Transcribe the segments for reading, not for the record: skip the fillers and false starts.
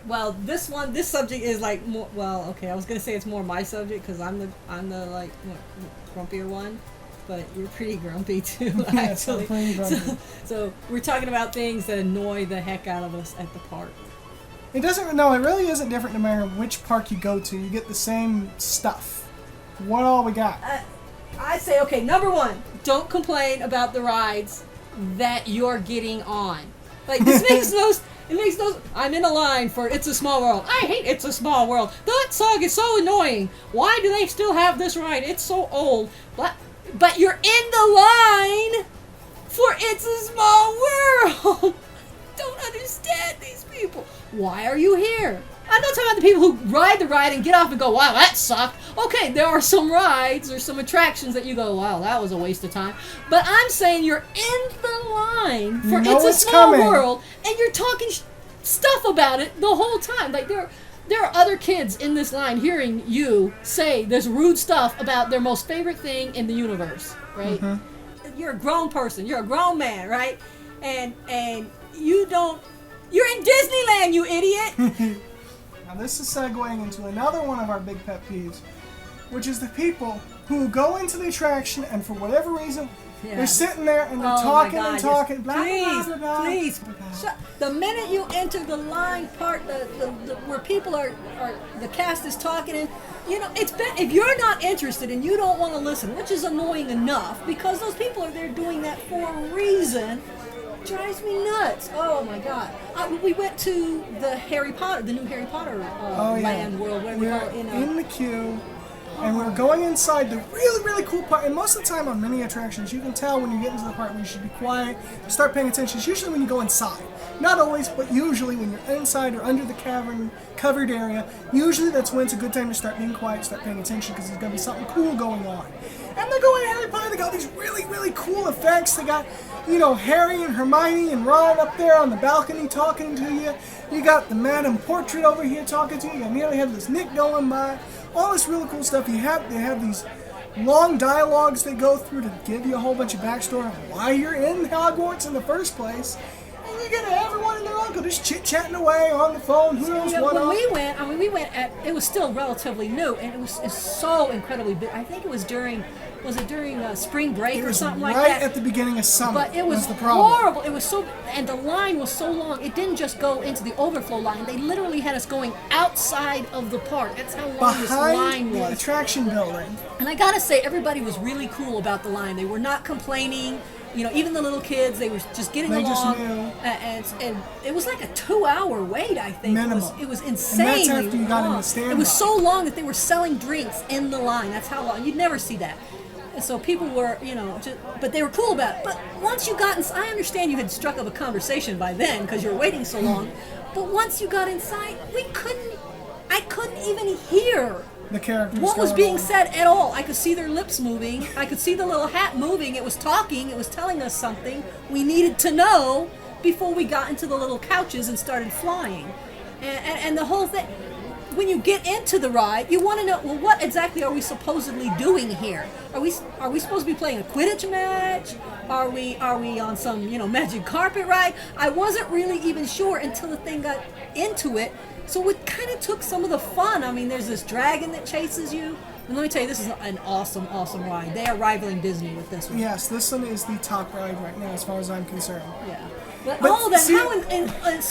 Well, this subject is like more. Well, okay, I was gonna say it's more my subject because I'm the like grumpier one, but you're pretty grumpy too. Yes, I'm Actually, pretty grumpy. so we're talking about things that annoy the heck out of us at the park. It doesn't. No, it really isn't different no matter which park you go to. You get the same stuff. What all we got? I say, okay, number one, don't complain about the rides that you're getting on. Like, this makes no, I'm in a line for It's a Small World. I hate It's a Small World. That song is so annoying. Why do they still have this ride? It's so old. But you're in the line for It's a Small World. Don't understand these people. Why are you here? I'm not talking about the people who ride the ride and get off and go, wow, that sucked. Okay, there are some rides or some attractions that you go, wow, that was a waste of time. But I'm saying you're in the line for It's a Small World, and you're talking stuff about it the whole time. Like, there are other kids in this line hearing you say this rude stuff about their most favorite thing in the universe, right? Mm-hmm. You're a grown person. You're a grown man, right? And you don't... You're in Disneyland, you idiot! Now this is segueing into another one of our big pet peeves, which is the people who go into the attraction and for whatever reason, they're sitting there and they're talking and talking. Blah, please, blah, blah, blah, please. blah. The minute you enter the line part, the where people are the cast is talking, and it's if you're not interested and you don't want to listen, which is annoying enough because those people are there doing that for a reason. Drives me nuts. Oh my god. We went to the new Harry Potter land world where we're in the queue and we're going inside the really, really cool part. And most of the time on many attractions, you can tell when you get into the part where you should be quiet, start paying attention. It's usually when you go inside. Not always, but usually when you're inside or under the cavern covered area, usually that's when it's a good time to start being quiet, start paying attention because there's going to be something cool going on. And they're going to Harry Potter, they got these really, really cool effects. They got, Harry and Hermione and Ron up there on the balcony talking to you. You got the Madame Portrait over here talking to you. You nearly have this Nick going by. All this really cool stuff. They have these long dialogues they go through to give you a whole bunch of backstory on why you're in Hogwarts in the first place. And you get everyone and their uncle just chit-chatting away on the phone. Who knows what when we went it was still relatively new, and it's so incredibly big. I think it was during spring break or something like that. Right at the beginning of summer. But it was the problem. horrible. It was and the line was so long. It didn't just go into the overflow line. They literally had us going outside of the park. That's how long this line was. Behind the attraction building. And I gotta say, everybody was really cool about the line. They were not complaining. Even the little kids, they were just getting along. Just knew. And it was like a 2-hour wait, I think. Minimal. It was insanely and that's after you got in the standby. It was so long that they were selling drinks in the line. That's how long. You'd never see that. And so people were, but they were cool about it. But once you got inside, I understand you had struck up a conversation by then because you were waiting so long. But once you got inside, I couldn't even hear the characters what was being said at all. I could see their lips moving. I could see the little hat moving. It was talking. It was telling us something we needed to know before we got into the little couches and started flying. And the whole thing, when you get into the ride, you want to know, well, what exactly are we supposedly doing here? Are we supposed to be playing a Quidditch match? Are we on some magic carpet ride? I wasn't really even sure until the thing got into it. So it kind of took some of the fun. I mean, there's this dragon that chases you. And let me tell you, this is an awesome, awesome ride. They are rivaling Disney with this one. Yes, this one is the top ride right now as far as I'm concerned. Yeah. But how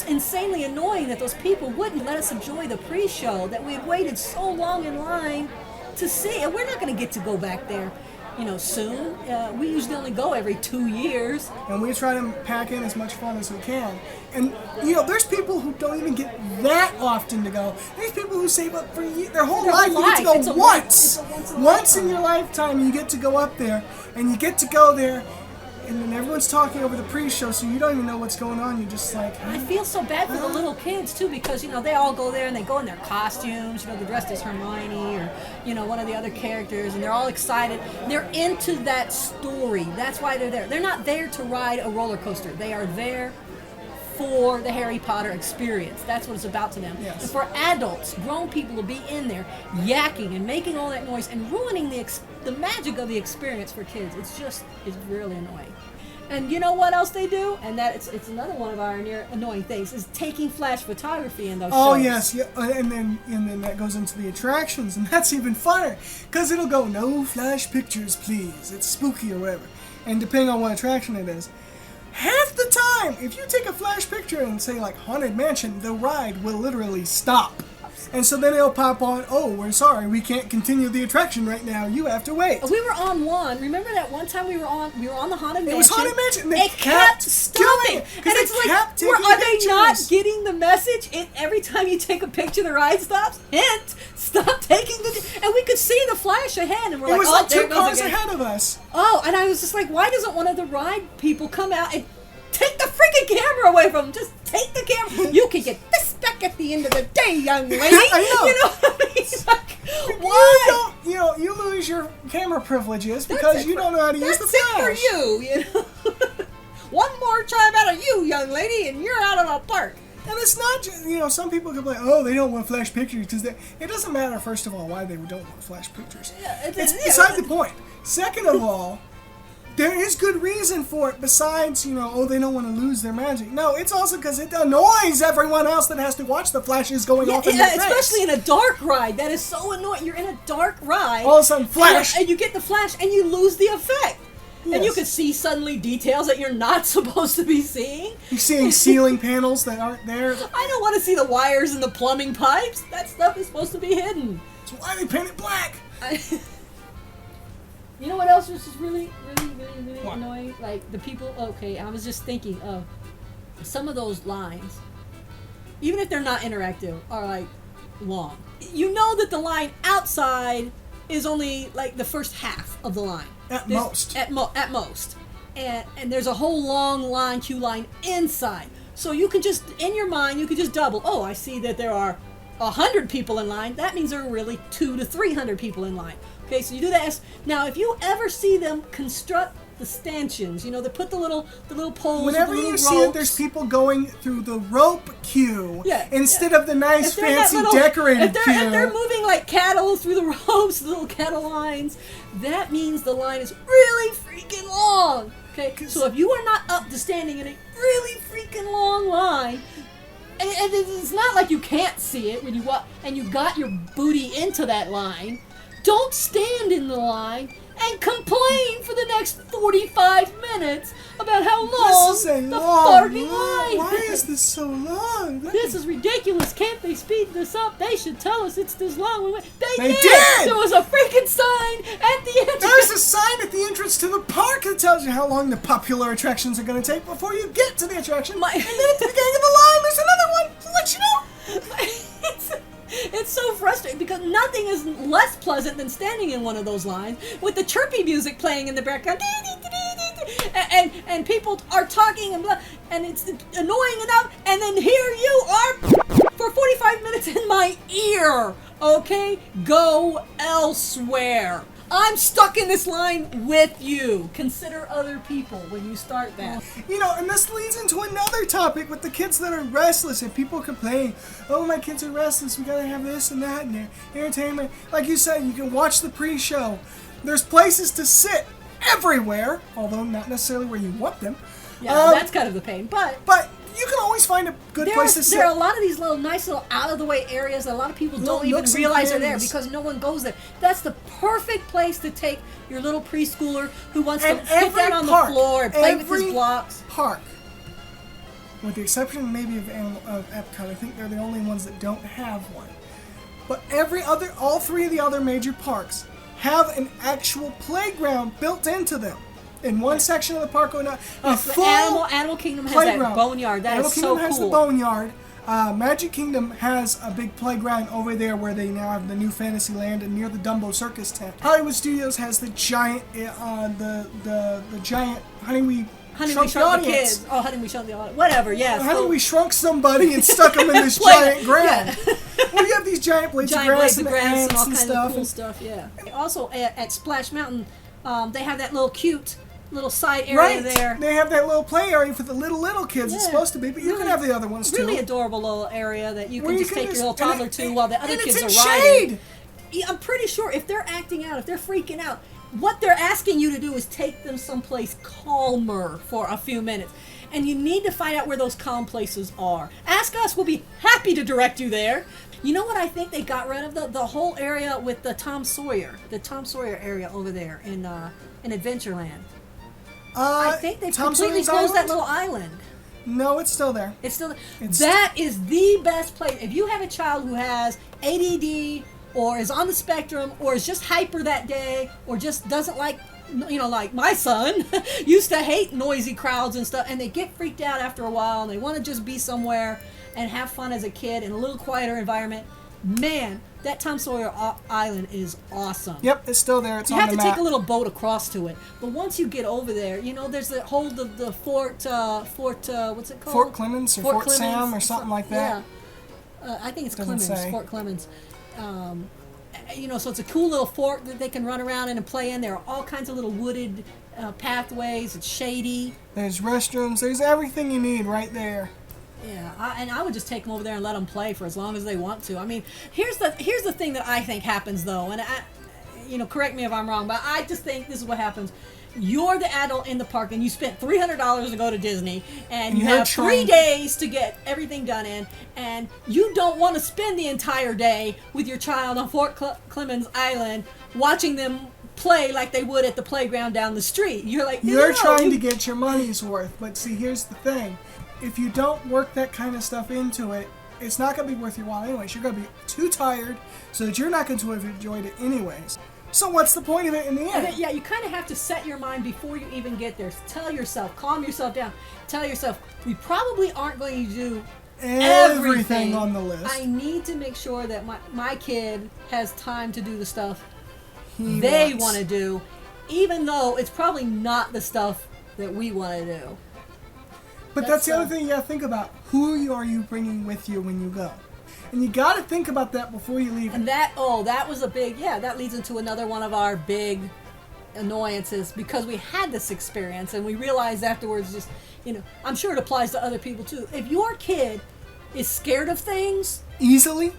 insanely annoying that those people wouldn't let us enjoy the pre-show that we had waited so long in line to see. And we're not going to get to go back there, soon. We usually only go every 2 years. And we try to pack in as much fun as we can. And, there's people who don't even get that often to go. There's people who save up for their whole life. You get to go once. Once in your lifetime, you get to go up there. And you get to go there. And then everyone's talking over the pre-show, so you don't even know what's going on. You're just like... I feel so bad for the little kids, too, because, they all go there and they go in their costumes. They're dressed as Hermione or, one of the other characters, and they're all excited. They're into that story. That's why they're there. They're not there to ride a roller coaster. They are there for the Harry Potter experience. That's what it's about to them. Yes. And for adults, grown people to be in there yakking and making all that noise and ruining the magic of the experience for kids, it's really annoying. And you know what else they do? And that it's another one of our annoying things is taking flash photography in those shows. Oh yes, yeah, and then that goes into the attractions, and that's even funner because it'll go no flash pictures, please. It's spooky or whatever, and depending on what attraction it is, half the time if you take a flash picture and say like Haunted Mansion, the ride will literally stop. And so then it'll pop on, oh, we're sorry, we can't continue the attraction right now. You have to wait. We were on one. Remember that one time we were on the Haunted Mansion? It was Haunted Mansion. And it kept stopping. And it's like, are they not getting the message? Every time you take a picture, the ride stops. Hint, stop taking the... And we could see the flash ahead. And we're it was like 2 cars again. ahead of us. Oh, and I was just like, why doesn't one of the ride people come out and take the freaking camera away from them? Just take the camera. You can get this back at the end of the day, young lady. I know. You know what I mean? Like, why? You lose your camera privileges because you don't know how to use the flash. That's it for you know. One more time out of you, young lady, and you're out of the park. And it's not just, some people complain, oh, they don't want flash pictures because it doesn't matter, first of all, why they don't want flash pictures. Yeah, it's beside the point. Second of all, there is good reason for it besides, they don't want to lose their magic. No, it's also because it annoys everyone else that has to watch the flashes going off in their face. Especially in a dark ride. That is so annoying. You're in a dark ride. All of a sudden, flash. And you get the flash and you lose the effect. Yes. And you can see suddenly details that you're not supposed to be seeing. You're seeing ceiling panels that aren't there. I don't want to see the wires and the plumbing pipes. That stuff is supposed to be hidden. That's why they paint it black. You know what else was just really What? annoying? Like the people. Okay, I was just thinking of some of those lines, even if they're not interactive, are like long. You know that the line outside is only like the first half of the line. At most. At most. And there's a whole long line, queue line inside. So you can just, in your mind, you can just double. Oh, I see that there are 100 people in line. That means there are really 200 to 300 people in line. Okay, so you do that. Now, if you ever see them construct the stanchions, they put the little poles. Whenever the little you ropes. see it, there's people going through the rope queue instead of the nice, fancy, decorated queue. If they're moving like cattle through the ropes, the little cattle lines, that means the line is really freaking long. Okay, so if you are not up to standing in a really freaking long line, and it's not like you can't see it when you walk, and you got your booty into that line, don't stand in the line and complain for the next 45 minutes about how long the parking line Why is this so long? This is ridiculous. Can't they speed this up? They should tell us it's this long. They did! did! There was a freaking sign at the entrance. There's a sign at the entrance to the park that tells you how long the popular attractions are going to take before you get to the attraction. And then at the beginning of the line, there's another one to let you know. It's so frustrating because nothing is less pleasant than standing in one of those lines with the chirpy music playing in the background, and people are talking and it's annoying enough, and then here you are for 45 minutes in my ear. Okay, go elsewhere. I'm stuck in this line with you. Consider other people when you start that. And this leads into another topic with the kids that are restless, and people complain, oh, my kids are restless, we gotta have this and that, and their entertainment. Like you said, you can watch the pre-show. There's places to sit everywhere, although not necessarily where you want them. Yeah, that's kind of the pain, but you can always find a good place to sit. There are a lot of these nice little out-of-the-way areas that a lot of people don't even realize are there because no one goes there. That's the perfect place to take your little preschooler who wants to sit down on the floor and play with his blocks. Park, with the exception maybe of Epcot, I think they're the only ones that don't have one. But all three of the other major parks have an actual playground built into them. In one section of the park, full Animal Kingdom has that boneyard. That is so cool. Animal Kingdom has the boneyard. Magic Kingdom has a big playground over there where they now have the new Fantasyland and near the Dumbo Circus tent. Hollywood Studios has the giant, the giant Honey, We Shrunk the Audience. Oh, Honey, We Shrunk the Audience. Whatever, yeah. Honey, We Shrunk somebody and stuck them in this giant ground. Yeah. Well, you have these giant blades of grass and ants all and kinds stuff. Of cool stuff, yeah. Also, at Splash Mountain, they have that little cute little side area there. They have that little play area for the little kids. It's supposed to be, but you can have the other ones too. Really adorable little area that you can just take your little toddler to while the other kids are riding. Shade. I'm pretty sure if they're acting out, if they're freaking out, what they're asking you to do is take them someplace calmer for a few minutes. And you need to find out where those calm places are. Ask us, we'll be happy to direct you there. You know what I think they got rid of? The whole area with the Tom Sawyer area over there in Adventureland. I think they completely closed that little island. No, it's still there. It's still there. That is the best place. If you have a child who has ADD or is on the spectrum or is just hyper that day or just doesn't like, like my son used to hate noisy crowds and stuff, and they get freaked out after a while and they want to just be somewhere and have fun as a kid in a little quieter environment. Man, that Tom Sawyer Island is awesome. Yep, it's still there. It's on the map. You have to take a little boat across to it. But once you get over there, there's the whole the Fort what's it called? Fort Clemens or Fort Sam or something like that. Yeah, I think it's Doesn't Clemens, say. Fort Clemens. So it's a cool little fort that they can run around in and play in. There are all kinds of little wooded pathways. It's shady. There's restrooms. There's everything you need right there. Yeah, and I would just take them over there and let them play for as long as they want to. I mean, here's the thing that I think happens though, and correct me if I'm wrong, but I just think this is what happens. You're the adult in the park, and you spent $300 to go to Disney, and you have 3 days to get everything done in, and you don't want to spend the entire day with your child on Fort Clemens Island watching them play like they would at the playground down the street. You're like, you're trying to get your money's worth, but see, here's the thing. If you don't work that kind of stuff into it, it's not going to be worth your while anyways. You're going to be too tired so that you're not going to have enjoyed it anyways. So what's the point of it in the end? Yeah, you kind of have to set your mind before you even get there. Tell yourself, calm yourself down. Tell yourself, we probably aren't going to do everything on the list. I need to make sure that my kid has time to do the stuff they want to do, even though it's probably not the stuff that we want to do. But that's the other thing you got to think about. Who are you bringing with you when you go? And you got to think about that before you leave. And that was a big, that leads into another one of our big annoyances, because we had this experience and we realized afterwards, just, I'm sure it applies to other people too. If your kid is scared of things easily,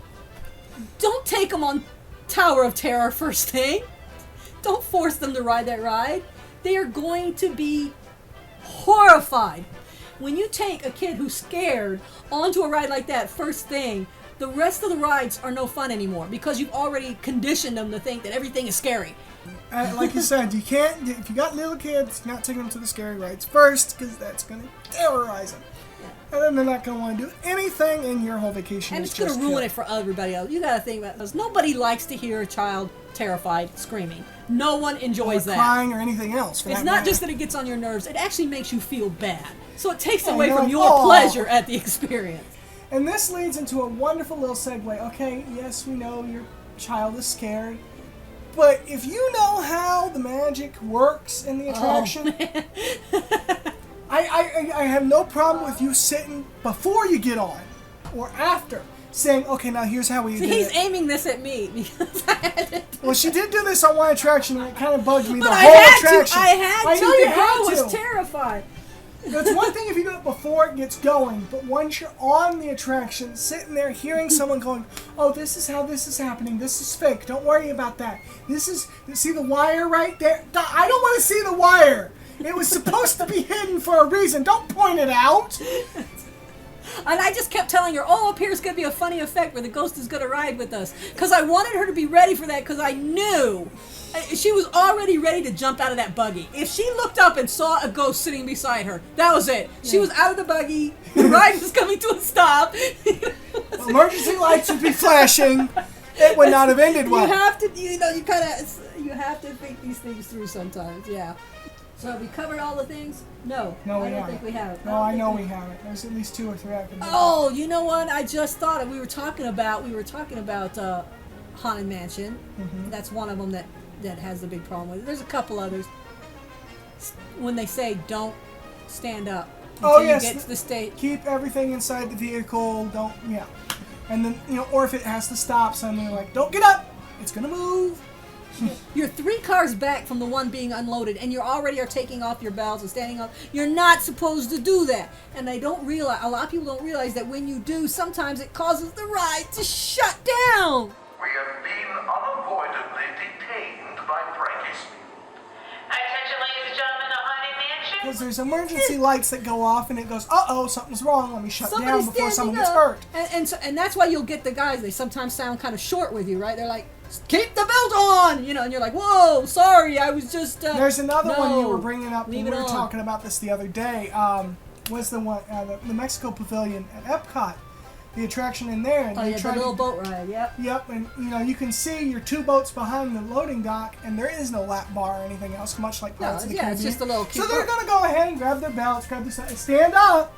don't take them on Tower of Terror first thing. Don't force them to ride that ride. They are going to be horrified. When you take a kid who's scared onto a ride like that first thing, the rest of the rides are no fun anymore because you've already conditioned them to think that everything is scary. Like you said, you can't, if you got little kids, not taking them to the scary rides first, because that's going to terrorize them. Yeah. And then they're not going to want to do anything, and your whole vacation and is it's going to ruin it for everybody else. You got to think about this. Nobody likes to hear a child terrified, screaming. No one enjoys that. Crying or anything else. It's not just that it gets on your nerves. It actually makes you feel bad. So it takes away from your pleasure at the experience. And this leads into a wonderful little segue. Okay, yes, we know your child is scared. But if you know how the magic works in the attraction, I have no problem with you sitting before you get on or after saying, okay, now here's how we do it. He's aiming this at me because I had to. Well, she did do this on one attraction and it kind of bugged me. But the whole attraction. I had to. I know you the had girl to. was terrified. It's one thing if you do it before it gets going, but once you're on the attraction, sitting there hearing someone going, oh, this is how this is happening, this is fake, don't worry about that. See the wire right there? I don't want to see the wire. It was supposed to be hidden for a reason. Don't point it out. And I just kept telling her, up here's going to be a funny effect where the ghost is going to ride with us. Because I wanted her to be ready for that, because I knew she was already ready to jump out of that buggy. If she looked up and saw a ghost sitting beside her, that was it. She was out of the buggy. The ride was coming to a stop. Emergency lights would be flashing. It would not have ended well. You have to, you have to think these things through sometimes. Yeah. So have we covered all the things? No. No, I don't think we have. No, I know we haven't. There's at least 2 or 3 I can think of. You know what? I just thought of. We were talking about Haunted Mansion. Mm-hmm. That's one of them that has the big problem with it. There's a couple others. When they say don't stand up until you get to the stage. Keep everything inside the vehicle. Don't, And then, or if it has to stop, something like, don't get up. It's going to move. You're 3 cars back from the one being unloaded, and you already are taking off your bells and standing up. You're not supposed to do that. And they don't realize, a lot of people don't realize that when you do, sometimes it causes the ride to shut down. We have been unavoidably detained by Frankie's. Because there's emergency lights that go off, and it goes, uh-oh, something's wrong. Let me shut down before someone gets hurt. And that's why you'll get the guys. They sometimes sound kind of short with you, right? They're like, keep the belt on, you know, and you're like, whoa, sorry, I was just. There's another one you were bringing up when we were talking about this the other day. Was the one the Mexico Pavilion at Epcot, the attraction in there. And oh yeah, the little boat ride. Yep. Yep, and you know you can see your 2 boats behind the loading dock, and there is no lap bar or anything else, much like Pirates of the Caribbean. It's just a little. So they're gonna go ahead and grab their belts, grab their stand up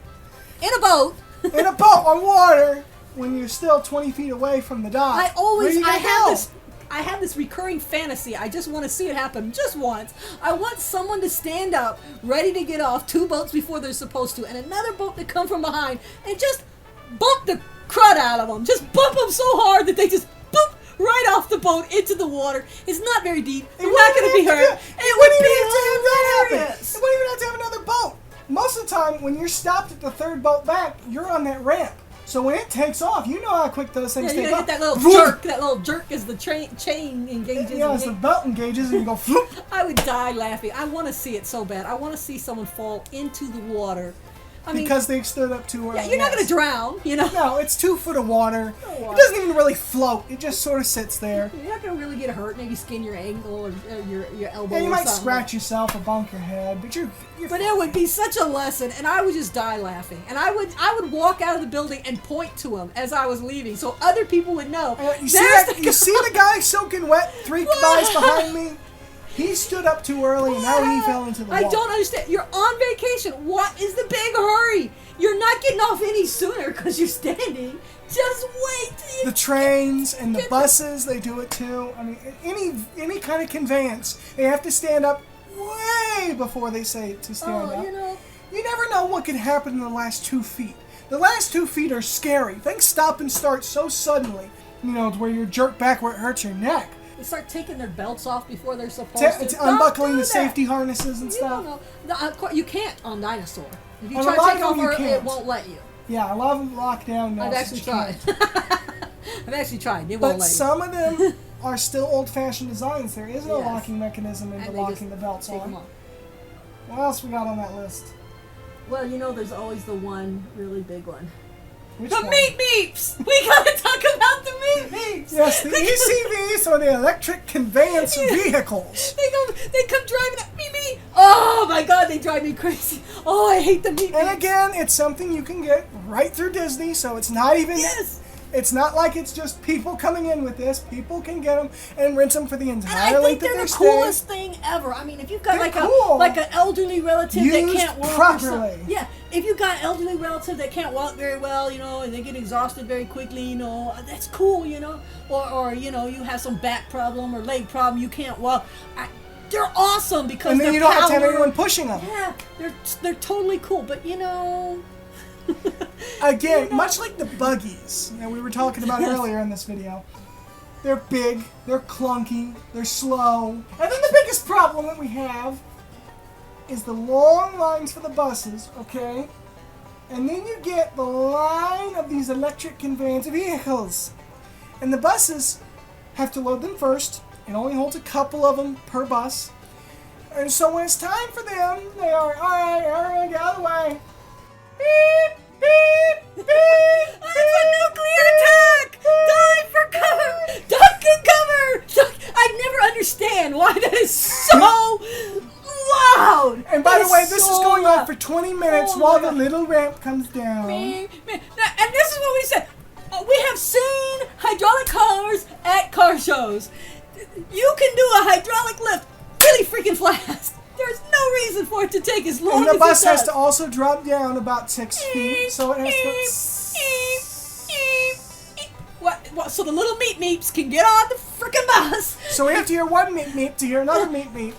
in a boat. In a boat on water when you're still 20 feet away from the dock. I have this recurring fantasy. I just want to see it happen just once. I want someone to stand up, ready to get off 2 boats before they're supposed to, and another boat to come from behind and just bump the crud out of them. Just bump them so hard that they just boop right off the boat into the water. It's not very deep. They're not going to be hurt. It would be hilarious. It wouldn't even have to have another boat. Most of the time, when you're stopped at the 3rd boat back, you're on that ramp. So when it takes off, you know how quick those things take off. Get that little jerk. That little jerk as the chain engages. Yeah, as the belt engages, and you go floop. I would die laughing. I want to see it so bad. I want to see someone fall into the water. Because they stood up too early. Yeah, you're not going to drown, you know. No, it's 2 foot of water. It doesn't even really float. It just sort of sits there. You're not going to really get hurt. Maybe skin your ankle or your elbow. Yeah, you or might something. Scratch yourself or bump your head, but you're But it would be such a lesson, and I would just die laughing. And I would walk out of the building and point to him as I was leaving, so other people would know. You see the guy soaking wet 3 guys behind me? He stood up too early, and now he fell into the water. I don't understand. You're on vacation. What is the big hurry? You're not getting off any sooner because you're standing. Just wait. The trains and the buses, they do it too. I mean, any kind of conveyance, they have to stand up way before they say to stand up. You know. You never know what could happen in the last 2 feet. The last 2 feet are scary. Things stop and start so suddenly, you know, where you're jerked back where it hurts your neck. They start taking their belts off before they're supposed to. Unbuckling the safety harnesses and stuff. You can't on Dinosaur. If you On try a to lot take of off them, you her, can't. it won't let you. Yeah, a lot of them lock down now. I've actually tried. I've actually tried. It But won't let you. some of them are still old-fashioned designs. There is no Yes. locking mechanism in the locking the belts take on. them off. What else we got on that list? Well, you know, there's always the one really big one. Which The one? MEEPs! We gotta talk about the MEEPs! Yes, the ECVs are the electric conveyance vehicles. They come driving up, me. Oh my god, they drive me crazy. Oh, I hate the MEEPs. And again, it's something you can get right through Disney, so it's not even... Yes! It's not like it's just people coming in with this. People can get them and rent them for the entire And I think length of they're their the stay. coolest thing ever. I mean, if you've got like an elderly relative that Used can't walk properly. Yeah, if you've got an elderly relative that can't walk very well, you know, and they get exhausted very quickly, you know, that's cool, you know. Or you know, you have some back problem or leg problem, you can't walk. They're awesome because And then they're you don't have to have powered. anyone pushing them. Yeah, they're totally cool, but you know. Again, much like the buggies that we were talking about earlier in this video, they're big, they're clunky, they're slow. And then the biggest problem that we have is the long lines for the buses, okay? And then you get the line of these electric conveyance vehicles. And the buses have to load them first. It only holds a couple of them per bus. And so when it's time for them, they are, alright, everyone get out of the way. Beep, beep, beep, It's a nuclear attack! Dive for cover! Duck and cover! I never understand why that is so loud! And by the way, this so is going loud. on for 20 minutes Oh while my the God. little ramp comes down. And this is what we said. We have seen hydraulic cars at car shows. You can do a hydraulic lift really freaking fast. There's no reason for it to take as long And as the bus it does. has to also drop down about 6 feet, so it has to go... What? So the little MEEPs can get on the freaking bus. So we have to hear one meep meep to hear another meep meep.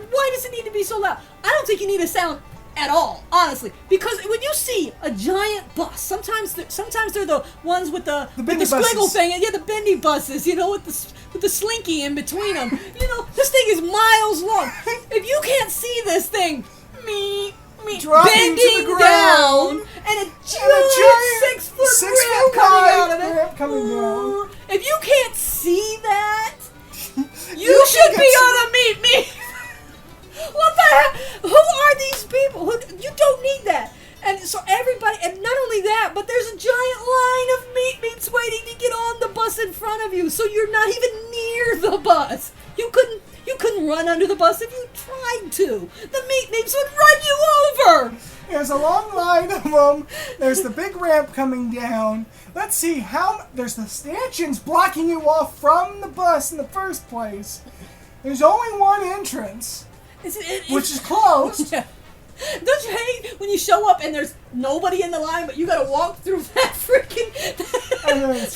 Why does it need to be so loud? I don't think you need a sound at all, honestly. Because when you see a giant bus, sometimes they're the ones with the bendy squiggle buses. thing, and yeah, the bendy buses, you know, with the slinky in between them. You know, this thing is miles long. If you can't see this thing, Dropping bending to the ground, down, and a giant giant 6 foot 6 ramp foot coming wide out of it. ramp coming down. If you can't see that, you should be on a MEEP. What the heck? Who are these people? bus in front of you, so you're not even near the bus. You couldn't run under the bus if you tried to. The meatniks would run you over. There's a long line of them. There's the big ramp coming down. Let's see there's the stanchions blocking you off from the bus in the first place. There's only one entrance, which is closed. Yeah. Don't you hate when you show up and there's nobody in the line, but you gotta walk through that freaking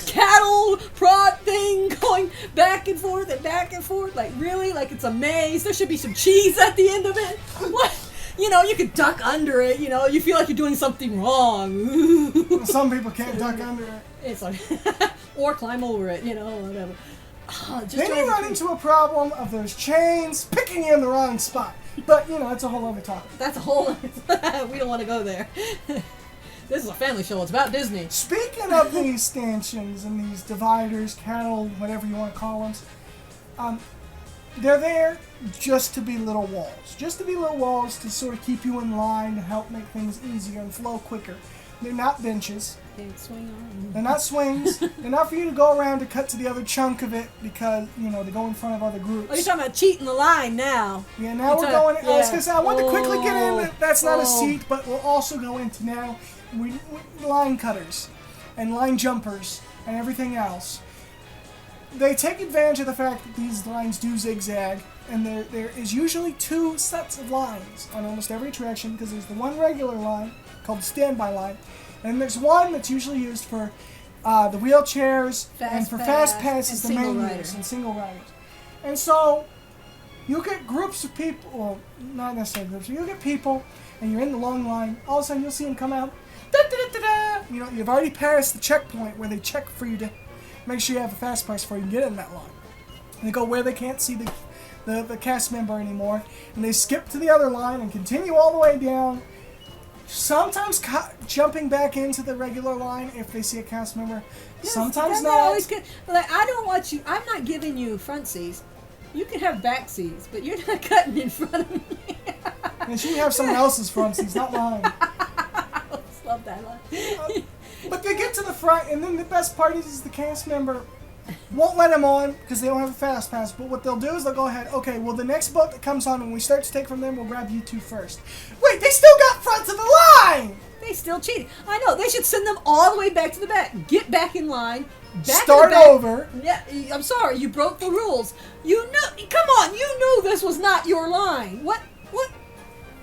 cattle prod thing going back and forth and back and forth? Like, really? Like it's a maze? There should be some cheese at the end of it? What? You know, you could duck under it, you know, you feel like you're doing something wrong. Well, some people can't duck under it. It's like, or climb over it, you know, whatever. Then you run into a problem of those chains picking you in the wrong spot. But, you know, that's a whole other topic. That's a whole... we don't want to go there. This is a family show. It's about Disney. Speaking of these stanchions and these dividers, cattle, whatever you want to call them, they're there just to be little walls. Just to be little walls to sort of keep you in line, to help make things easier and flow quicker. They're not benches. Can't swing on. They're not swings. They're not for you to go around to cut to the other chunk of it because, you know, to go in front of other groups. Oh, you're talking about cheating the line now. Yeah, now we're going... I was going to say, I want to quickly get in. That's not a seat, but we'll also go into now line cutters and line jumpers and everything else. They take advantage of the fact that these lines do zigzag, and there is usually two sets of lines on almost every attraction because there's the one regular line called the standby line, and there's one that's usually used for the wheelchairs and for fast passes, the main riders and single riders. And so you get groups of people, well, not necessarily groups, but you'll get people, and you're in the long line. All of a sudden, you'll see them come out. Da-da-da-da-da. You know, you've already passed the checkpoint where they check for you to make sure you have a fast pass before you can get in that line. And they go where they can't see the cast member anymore, and they skip to the other line and continue all the way down. Sometimes jumping back into the regular line if they see a cast member. Yes, sometimes not. Always good. Like, I don't want you. I'm not giving you front seats. You can have back seats, but you're not cutting in front of me. And she can have someone else's front seats, not mine. I always love that line. But they get to the front, and then the best part is the cast member won't let them on because they don't have a fast pass. But what they'll do is they'll go ahead. Okay, well, the next boat that comes on, when we start to take from them, we'll grab you two first. Wait, they still got front of the line! They still cheated. I know. They should send them all the way back to the back. Get back in line. Start over. Yeah, I'm sorry. You broke the rules. You knew. Come on. You knew this was not your line. What?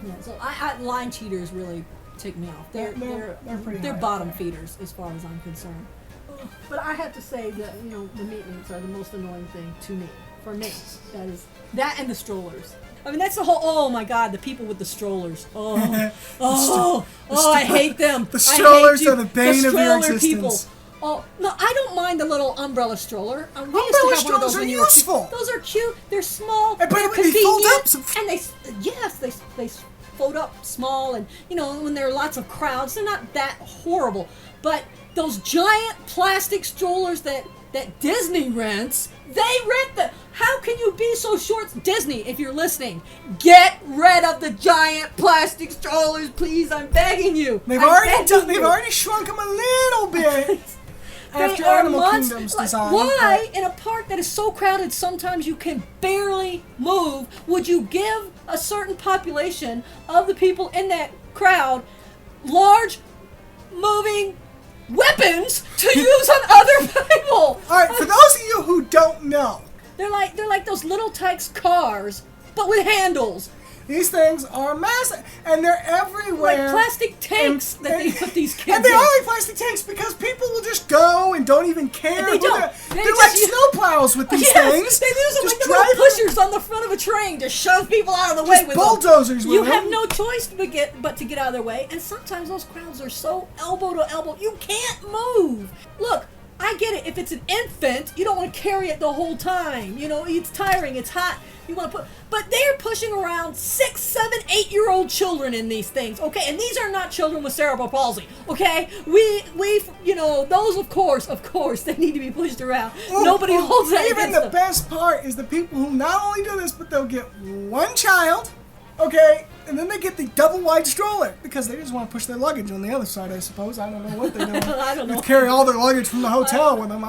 Yeah, so line cheaters really tick me off. They're bottom feeders as far as I'm concerned. But I have to say that, you know, the meetings are the most annoying thing to me. For me, that is that and the strollers. I mean, that's the whole. Oh my God, the people with the strollers. Oh, I hate them. The strollers are the bane of your existence. People. Oh no, I don't mind the little umbrella stroller. We umbrella used to have strollers one of those are when useful. Those are cute. They're small. But they're they fold up. And they fold up small, and you know when there are lots of crowds, they're not that horrible. But those giant plastic strollers that Disney rents, they rent them. How can you be so short? Disney, if you're listening, get rid of the giant plastic strollers, please. I'm begging you. They've already shrunk them a little bit. After Animal Kingdom's design. Why, in a park that is so crowded, sometimes you can barely move, would you give a certain population of the people in that crowd large, moving weapons to use on other people? All right, for those of you who don't know, they're like those little Tykes cars, but with handles. These things are massive, and they're everywhere. Like plastic tanks that they put these kids in. And they are like plastic tanks because people will just go and don't even care. They don't. They're like snowplows with these things. They use them like the little pushers on the front of a train to shove people out of the way with bulldozers them. You have no choice but to get out of their way, and sometimes those crowds are so elbow to elbow, you can't move. Look, I get it. If it's an infant, you don't want to carry it the whole time. You know, it's tiring, it's hot. You want to but they're pushing around 6, 7, 8-year-old children in these things, okay? And these are not children with cerebral palsy, okay? We, you know, those of course, they need to be pushed around. Nobody holds that against them. Even the best part is the people who not only do this, but they'll get one child, okay, and then they get the double wide stroller because they just want to push their luggage on the other side, I suppose. I don't know what they're doing. I don't know. They carry all their luggage from the hotel with them.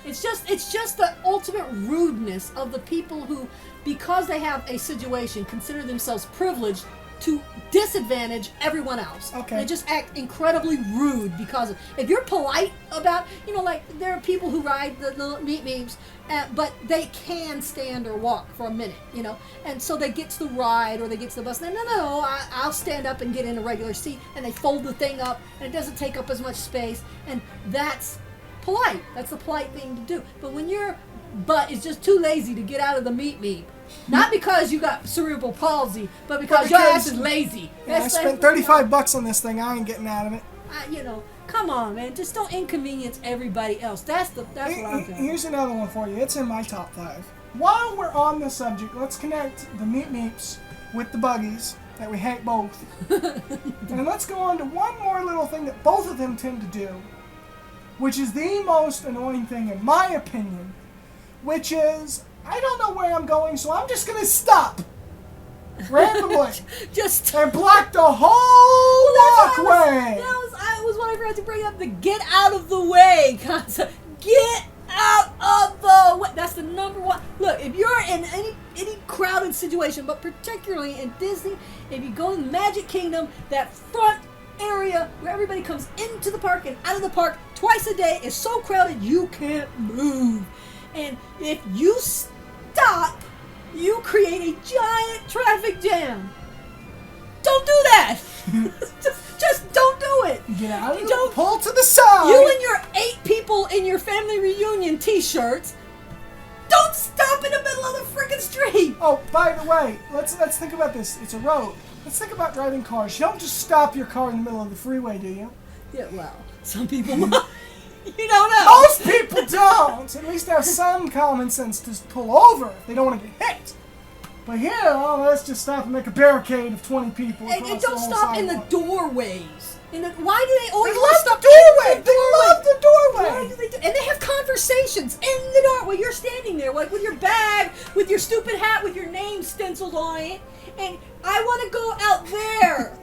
It's just the ultimate rudeness of the people who, because they have a situation, consider themselves privileged to disadvantage everyone else. Okay. They just act incredibly rude because of, if you're polite about, like there are people who ride the MEEPs, but they can stand or walk for a minute, and so they get to the ride or they get to the bus. And then, no, I'll stand up and get in a regular seat, and they fold the thing up, and it doesn't take up as much space, and that's polite. That's the polite thing to do. But when your butt is just too lazy to get out of the MEEP, not because you got cerebral palsy, but because your ass is lazy. Yeah, I spent $35 on this thing. I ain't getting out of it. Come on, man. Just don't inconvenience everybody else. That's what I'm doing. Here's another one for you. It's in my top 5. While we're on the subject, let's connect the MEEPs with the buggies that we hate both. And let's go on to one more little thing that both of them tend to do, which is the most annoying thing in my opinion, which is, I don't know where I'm going, so I'm just going to stop randomly and block the whole walkway. That was what I forgot to bring up, the get out of the way concept. Get out of the way. That's the number one. Look, if you're in any crowded situation, but particularly in Disney, if you go to the Magic Kingdom, that front area where everybody comes into the park and out of the park twice a day is so crowded you can't move. And if you stop, you create a giant traffic jam. Don't do that. just don't do it. Get out of the pull to the side. You and your 8 people in your family reunion t-shirts, don't stop in the middle of the freaking street. Oh, by the way, let's think about this. It's a road. Let's think about driving cars. You don't just stop your car in the middle of the freeway, do you? Yeah, well, some people might. You don't know. Most people don't. At least have some common sense to pull over if they don't want to get hit. But here, let's just stop and make a barricade of 20 people. And don't stop in the doorways. Why do they always love stop the doorway? They love the doorway. Why do they do? And they have conversations in the doorway. You're standing there, like with your bag, with your stupid hat, with your name stenciled on it, and I want to go out there.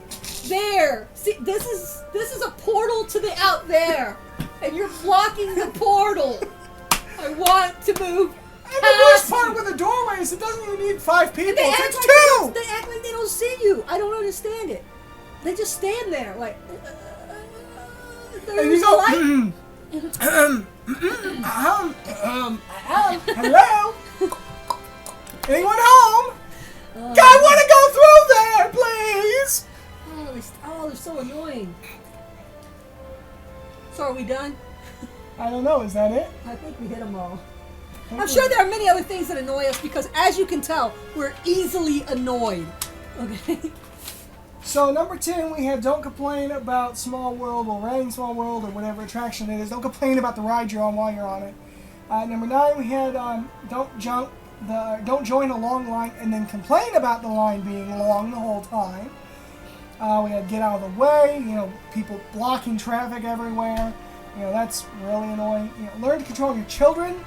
There. See, this is a portal to the out there. And you're blocking the portal. I want to move. And the worst part with the doorway is it doesn't even need 5 people. It's 2. They act like they don't see you. I don't understand it. They just stand there like. And you go. Hello. Anyone home? I want to go through there, please. They're so annoying. So are we done? I don't know. Is that it? I think we hit them all. I'm sure there are many other things that annoy us because, as you can tell, we're easily annoyed. Okay. So number 10, we had don't complain about Small World or Rain Small World or whatever attraction it is. Don't complain about the ride you're on while you're on it. Number 9, we had don't join a long line and then complain about the line being long the whole time. We had get out of the way, people blocking traffic everywhere. That's really annoying. Learn to control your children.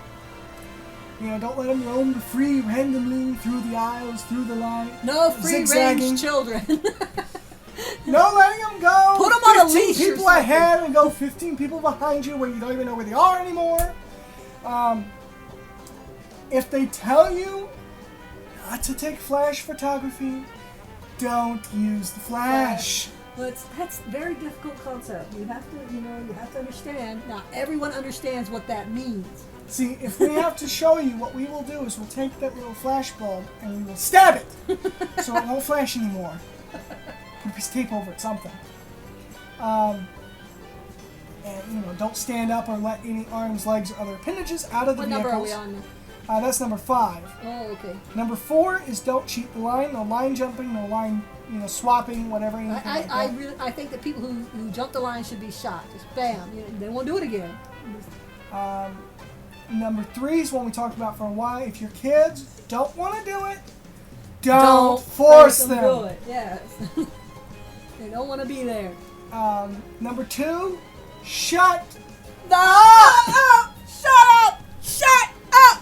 Don't let them roam free randomly through the aisles, through the line. No free-range children. No letting them go. Put them on a leash. 15 people ahead and go 15 people behind you where you don't even know where they are anymore. If they tell you not to take flash photography, don't use the flash. Well, that's a very difficult concept. You have to understand. Not everyone understands what that means. See, if we have to show you, what we will do is we'll take that little flash bulb and we will stab it so it won't flash anymore. Put a piece of tape over it, something. And don't stand up or let any arms, legs, or other appendages out of the vehicles. What number are we on? That's number 5. Oh, okay. Number 4 is don't cheat the line. No line jumping, no line, swapping, whatever. I think that people who jump the line should be shot. Just bam. They won't do it again. Number 3 is one we talked about for a while. If your kids don't want to do it, don't force them. Do it. Yes. They don't want to be there. Number 2, shut up! Shut up! Shut up!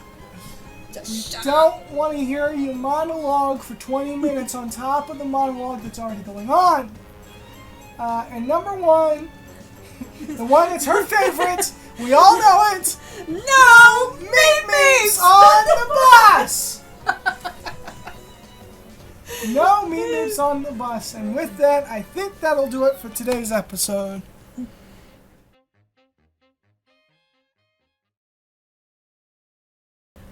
Just shut don't up. Want to hear you monologue for 20 minutes on top of the monologue that's already going on. And number 1, the one that's her favorite, we all know it. No! on the bus. And with that, I think that'll do it for today's episode.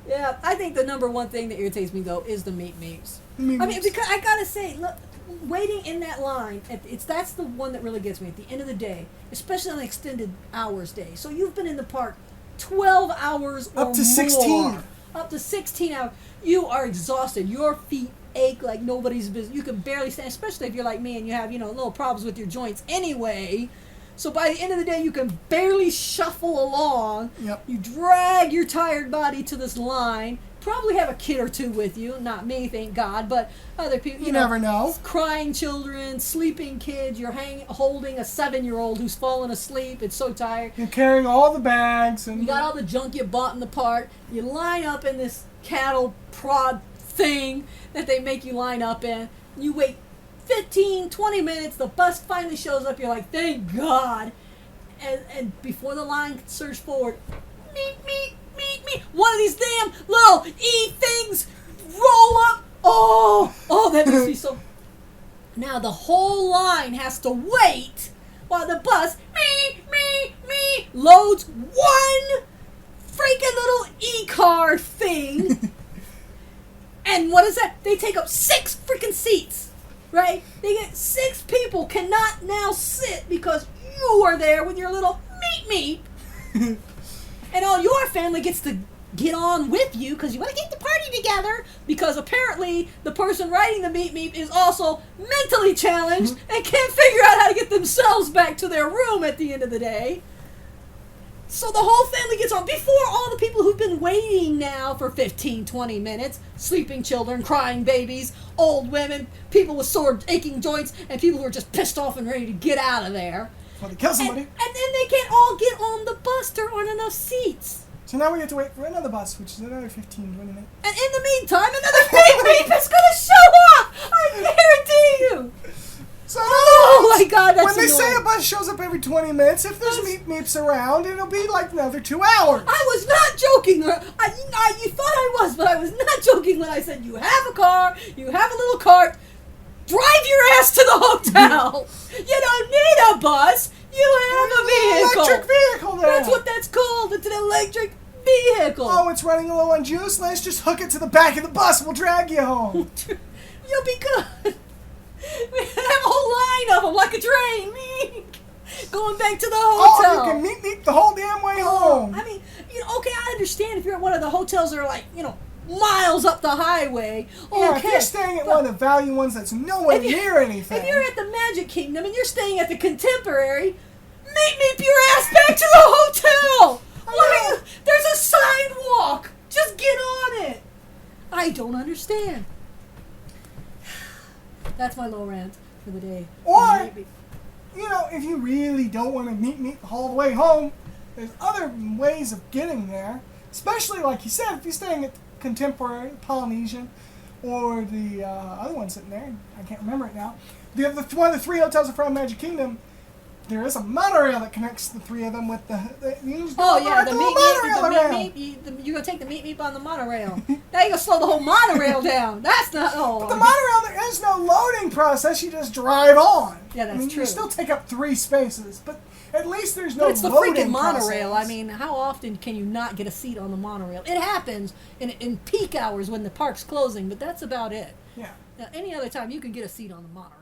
Yeah, I think the number one thing that irritates me, though, is the MEEPs. I mean, because I gotta say, look, waiting in that line, that's the one that really gets me at the end of the day, especially on an extended hours day. So you've been in the park 12 hours or up to 16. more. Up to 16 hours. You are exhausted. Your feet ache like nobody's business. You can barely stand, especially if you're like me and you have, little problems with your joints anyway. So by the end of the day, you can barely shuffle along. Yep. You drag your tired body to this line. Probably have a kid or two with you. Not me, thank God, but other people. You never know. Crying children, sleeping kids. You're holding a 7-year-old who's fallen asleep. It's so tired. You're carrying all the bags. And you got all the junk you bought in the park. You line up in this cattle prod thing that they make you line up in. You wait 15, 20 minutes, the bus finally shows up, you're like, thank God. And before the line can surge forward, meet, one of these damn little things roll up. Oh, that makes me so... Now the whole line has to wait while the bus, loads one freaking little e-card thing. And what is that? They take up 6 freaking seats. Right? They get 6 people cannot now sit because you are there with your little meep. And all your family gets to get on with you because you want to get the party together because apparently the person riding the meep is also mentally challenged and can't figure out how to get themselves back to their room at the end of the day. So the whole family gets on before all the people who've been waiting now for 15, 20 minutes. Sleeping children, crying babies, old women, people with sore, aching joints, and people who are just pissed off and ready to get out of there. Well, they kill somebody. And then they can't all get on the bus. There aren't enough seats. So now we have to wait for another bus, which is another 15, 20 minutes. And in the meantime, another meep is going to show up. I guarantee you. So oh my God, that's when they annoying. say a bus shows up every 20 minutes, if there's meeps around, it'll be like another 2 hours. I was not joking. You thought I was, but I was not joking when I said you have a car, you have a little cart, drive your ass to the hotel. You don't need a bus. You have a vehicle. Electric vehicle there. That's what that's called. It's an electric vehicle. Oh, it's running low on juice? Let's just hook it to the back of the bus. We'll drag you home. You'll be good. We have a whole line of them like a train. Going back to the hotel. Oh, you can meet the whole damn way home. I mean, okay, I understand if you're at one of the hotels that are like, miles up the highway. Yeah, Okay. if you're staying at one of the value ones that's nowhere near anything. If you're at the Magic Kingdom and you're staying at the Contemporary, meet your ass back to the hotel. There's a sidewalk. Just get on it. I don't understand. That's my low rant for the day. Or, if you really don't want to meet the whole way home, there's other ways of getting there. Especially, like you said, if you're staying at Contemporary, Polynesian, or the other one sitting there, I can't remember it now. One of the 3 hotels around Magic Kingdom, there is a monorail that connects the 3 of them with the meep. You're going to take the meep on the monorail. Now you're going to slow the whole monorail down. That's not... But the monorail, there is no loading process. You just drive on. Yeah, that's true. You still take up 3 spaces, but at least there's no loading process. But it's the freaking monorail. process. I mean, how often can you not get a seat on the monorail? It happens in peak hours when the park's closing, but that's about it. Yeah. Now, any other time, you can get a seat on the monorail.